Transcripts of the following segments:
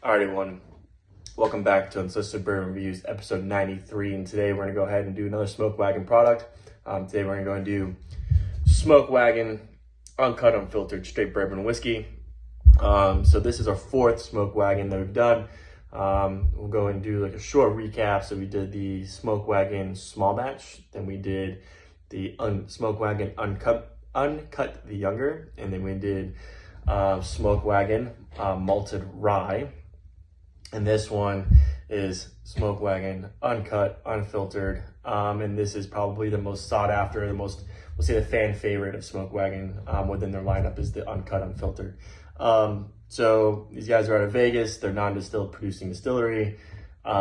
All right, everyone. Welcome back to Unfiltered Bourbon Reviews, episode 93. And today we're going to go ahead and do another Smoke Wagon product. Today we're going to go and do Smoke Wagon Uncut Unfiltered Straight Bourbon Whiskey. So this is our fourth Smoke Wagon that we've done. We'll go and do like a short recap. So we did the Smoke Wagon Small Batch. Then we did the Smoke Wagon Uncut the Younger. And then we did Smoke Wagon Malted Rye. And this one is Smoke Wagon Uncut Unfiltered. And this is probably the most sought after, we'll say the fan favorite of Smoke Wagon within their lineup is the Uncut Unfiltered. So these guys are out of Vegas. They're non-distilled producing distillery. They're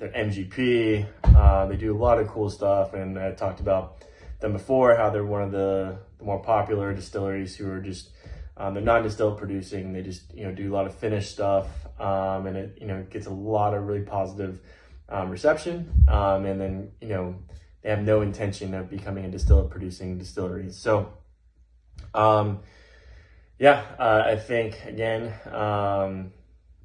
MGP. They do a lot of cool stuff. And I talked about them before, how they're one of the more popular distilleries who are just, they're non-distilled producing. They just, do a lot of finished stuff. And it, gets a lot of really positive reception. And then, they have no intention of becoming a distillate producing distillery. So, I think again,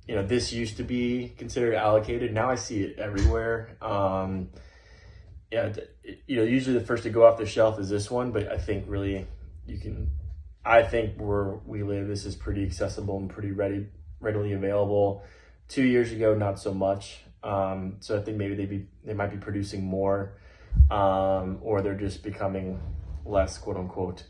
this used to be considered allocated. Now I see it everywhere. Usually the first to go off the shelf is this one, but I think really I think where we live, this is pretty accessible and pretty readily available. 2 years ago, not so much. So I think maybe they might be producing more, or they're just becoming less quote unquote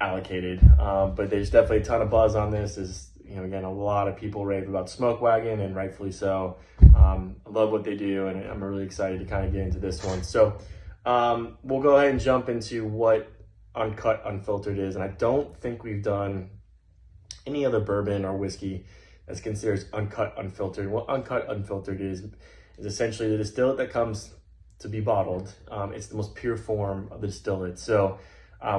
allocated. But there's definitely a ton of buzz on this. Again, a lot of people rave about Smoke Wagon, and rightfully so. I love what they do, and I'm really excited to kind of get into this one. So we'll go ahead and jump into what Uncut Unfiltered is. And I don't think we've done any other bourbon or whiskey that's considered Uncut Unfiltered. What Uncut Unfiltered is essentially the distillate that comes to be bottled. It's the most pure form of the distillate. So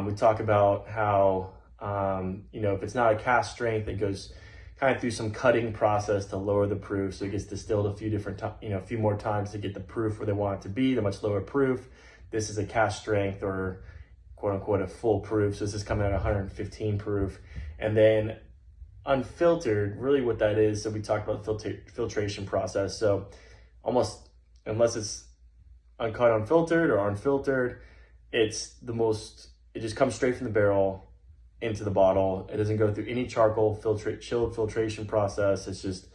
we talk about how, if it's not a cask strength, it goes kind of through some cutting process to lower the proof. So it gets distilled a few more times to get the proof where they want it to be, the much lower proof. This is a cask strength, or quote unquote a full proof. So this is coming at 115 proof. And then unfiltered, really what that is, so we talked about filtration process. So almost, unless it's uncut unfiltered or unfiltered, it just comes straight from the barrel into the bottle. It doesn't go through any charcoal chilled filtration process. It's just,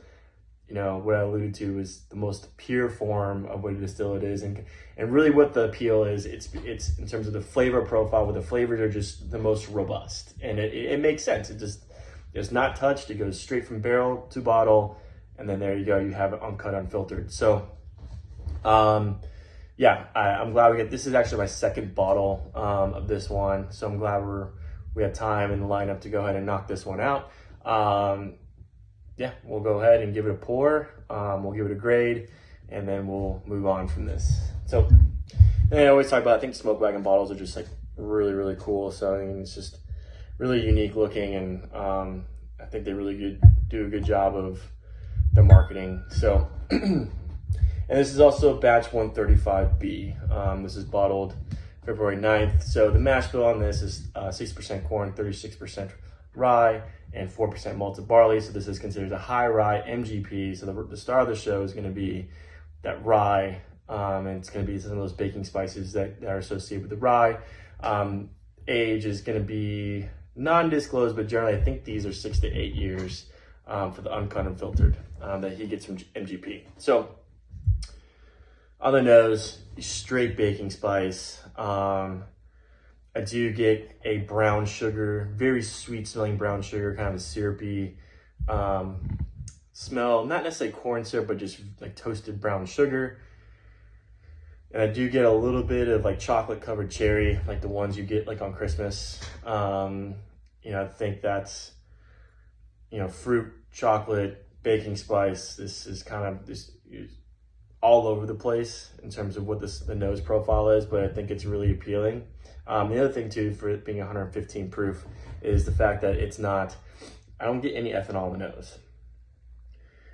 what I alluded to is the most pure form of what a distillate is. And really what the appeal is, it's in terms of the flavor profile, where the flavors are just the most robust. And it makes sense. It's not touched. It goes straight from barrel to bottle. And then there you go. You have it uncut, unfiltered. So, I'm glad this is actually my second bottle of this one. So I'm glad we have time in the lineup to go ahead and knock this one out. We'll go ahead and give it a pour. We'll give it a grade, and then we'll move on from this. So, and I always talk about, I think Smoke Wagon bottles are just like really, really cool. So it's just really unique looking, and I think they really do a good job of the marketing. So, and this is also batch 135B. This is bottled February 9th. So the mash bill on this is 6% corn, 36% rye, and 4% malted barley. So this is considered a high rye MGP. So the star of the show is going to be that rye, and it's going to be some of those baking spices that are associated with the rye. Age is going to be non-disclosed, but generally I think these are 6 to 8 years for the Uncut Unfiltered that he gets from MGP. So on the nose, straight baking spice. I do get a brown sugar, very sweet smelling brown sugar, kind of a syrupy smell. Not necessarily corn syrup, but just like toasted brown sugar. And I do get a little bit of like chocolate covered cherry, like the ones you get like on Christmas. I think that's, fruit, chocolate, baking spice. This is kind of just all over the place in terms of what the nose profile is, but I think it's really appealing. The other thing too, for it being 115 proof, is the fact that I don't get any ethanol in the nose,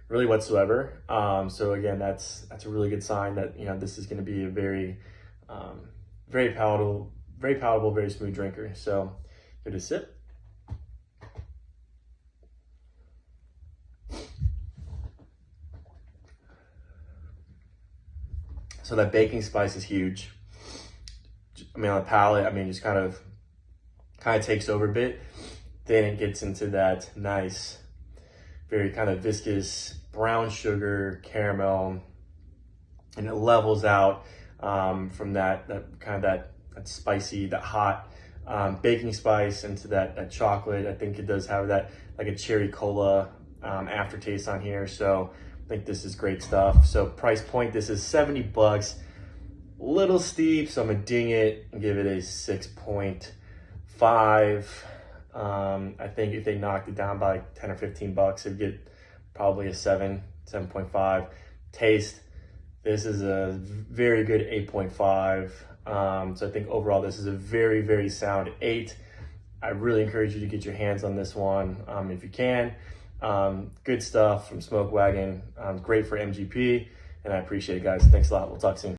really whatsoever. So again, that's a really good sign that, this is going to be a very, very palatable, very smooth drinker. So give it a sip. So that baking spice is huge. I mean, on the palate, I mean, just kind of takes over a bit. Then it gets into that nice, very kind of viscous brown sugar caramel, and it levels out from that spicy, that hot baking spice into that chocolate. I think it does have that like a cherry cola aftertaste on here. So I think this is great stuff. So price point, this is $70. Little steep, so I'm gonna ding it and give it a 6.5. I think if they knocked it down by 10 or 15 bucks, it'd get probably a 7.5. Taste, this is a very good 8.5. So I think overall this is a very, very sound 8. I really encourage you to get your hands on this one if you can. Good stuff from Smoke Wagon. Great for MGP, and I appreciate it, guys. Thanks a lot. We'll talk soon.